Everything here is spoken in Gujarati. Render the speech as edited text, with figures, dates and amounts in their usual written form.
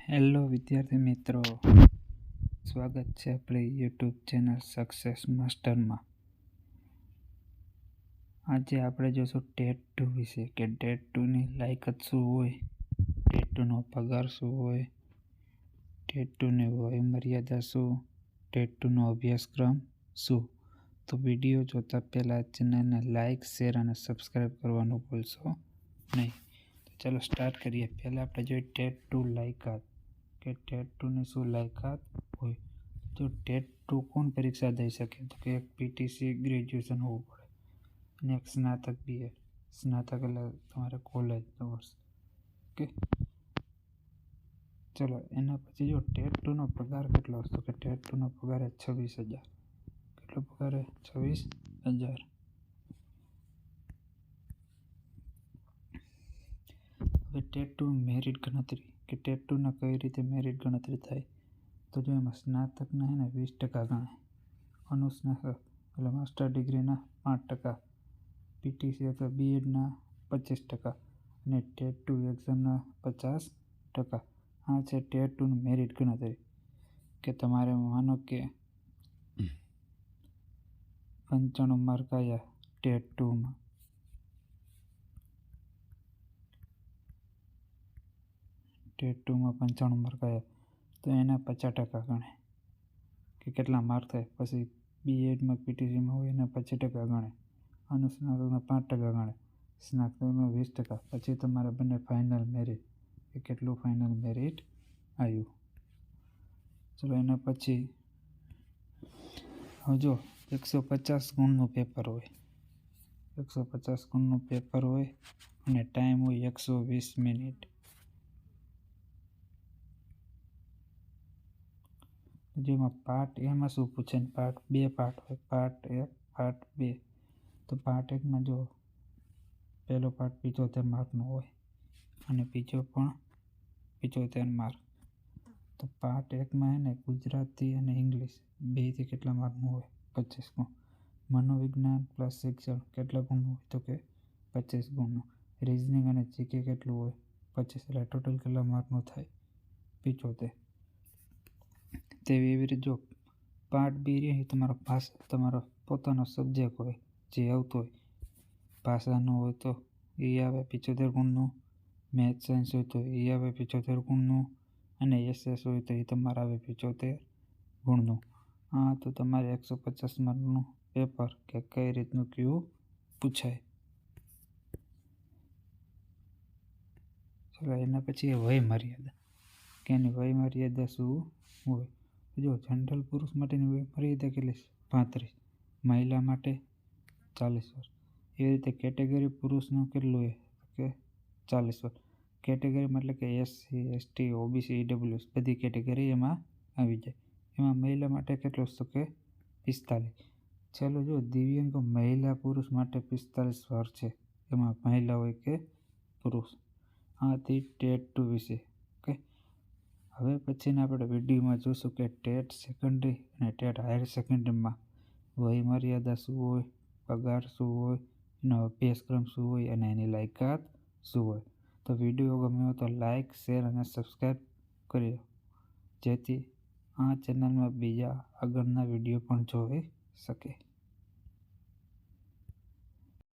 હેલો વિદ્યાર્થી મિત્રો, સ્વાગત છે આપણી યુટ્યુબ ચેનલ સક્સેસ માસ્ટરમાં. આજે આપણે જોશું ટેટ 2 વિશે કે ટેટ 2ની લાયકાત શું હોય, ટેટ 2નો પગાર શું હોય, ટેટ 2ની વયમર્યાદા શું, ટેટ 2નો અભ્યાસક્રમ શું. તો વિડીયો જોતા પહેલાં ચેનલને લાઇક, શેર અને સબસ્ક્રાઈબ કરવાનું ભૂલશો નહીં. તો ચાલો સ્ટાર્ટ કરીએ. પહેલાં આપણે જોઈએ ટેટ 2 લાયકાત કે ટેટ 2ની શું લાયકાત હોય. જો ટેટ 2 કોણ પરીક્ષા દઈ શકે, તો કે એક પીટીસી ગ્રેજ્યુએશન હોવું પડે અને એક સ્નાતક BA. સ્નાતક એટલે તમારે કોલેજનું વર્ષ. ઓકે, ચલો એના પછી જો ટેટ 2નો પગાર કેટલો હશે, તો કે ટેટ 2નો પગાર 26,000. કેટલો પગાર? 26,000. હવે ટેટ 2 મેરિટ ગણતરી કે ટેટ 2ના કઈ રીતે મેરિટ ગણતરી થાય, તો જો એમાં સ્નાતકના હે ને 20% ગણાય, અનુસ્નાતક એટલે માસ્ટર ડિગ્રીના 5%, પીટીસી અથવા બીએડના 25% અને ટેટ 2 એક્ઝામના 50%. આ છે ટેટ 2ની મેરિટ ગણતરી. કે તમારે માનો કે 95 માર્ક આવ્યા ટેટ 2માં, ટેટ 2માં 95 માર્ક આવ્યા તો એના 50% ગણે કે કેટલા માર્ક થાય. પછી બીએડમાં પીટીસીમાં હોય એના 25% ગણે, અનુસ્નાતકના 5% ગણે, સ્નાતકના 20%. પછી તમારે બંને ફાઇનલ મેરિટ કે કેટલું ફાઇનલ મેરિટ આવ્યું. ચલો એના પછી હવે જો 150 ગુણનું પેપર હોય, 150 ગુણનું પેપર હોય અને ટાઈમ હોય 120 મિનિટ. જેમાં પાર્ટ એમાં શું પૂછે ને પાર્ટ 2 પાર્ટ હોય, પાર્ટ 1 પાર્ટ 2. તો પાર્ટ 1માં જો પહેલો પાર્ટ 75 માર્કનો હોય અને બીજો પણ 75 માર્ક. તો પાર્ટ 1માં હે ને ગુજરાતી અને ઇંગ્લિશ બેથી કેટલા માર્કનું હોય? 25 ગુણ. મનોવિજ્ઞાન પ્લસ શિક્ષણ કેટલા ગુણનું હોય? તો કે 25 ગુણનું. રિઝનિંગ અને જીકે કેટલું હોય? 25. એટલે ટોટલ કેટલા માર્કનું થાય? 75. તેવી એવી રીતે જો પાર્ટ 2 રહે તમારો ભાષા, તમારો પોતાનો સબ્જેક્ટ હોય જે આવતો હોય, ભાષાનો હોય તો એ આવે 75 ગુણનું, મેથ્સ સાયન્સ હોય તો એ આવે 75 ગુણનું, અને એસએસ હોય તો એ તમારે આવે 75 ગુણનું. હા, તો તમારે 150 માર્કનું પેપર કે કઈ રીતનું કેવું પૂછાય. ચલો એના પછી વય મર્યાદા કે એની વય મર્યાદા શું હોય. જો જનરલ પુરુષ માટેની વય મર્યાદા કેટલી? 35. મહિલા માટે 40 વર્ષ. એવી રીતે કેટેગરી પુરુષનું કેટલું હોય કે 40 વર્ષ. કેટેગરીમાં એટલે કે SC ST OBC EWS બધી કેટેગરી એમાં આવી જાય. એમાં મહિલા માટે કેટલું તો કે 45. ચાલો જો દિવ્યાંગ મહિલા પુરુષ માટે 45 વર્ષ છે, એમાં મહિલા હોય કે પુરુષ. આથી ટેટ 2 વિશે. ઓકે, હવે પછીના આપણે વિડીયોમાં જોઈશું કે ટેટ સેકન્ડરી અને ટેટ હાયર સેકન્ડરીમાં વય મર્યાદા શું હોય, પગાર શું હોય, એનો અભ્યાસક્રમ શું હોય અને એની લાયકાત શું હોય. તો વિડીયો ગમ્યો હોય તો લાઇક, શેર અને સબસ્ક્રાઈબ કરી, જેથી આ ચેનલમાં બીજા આગળના વિડીયો પણ જોઈ શકે.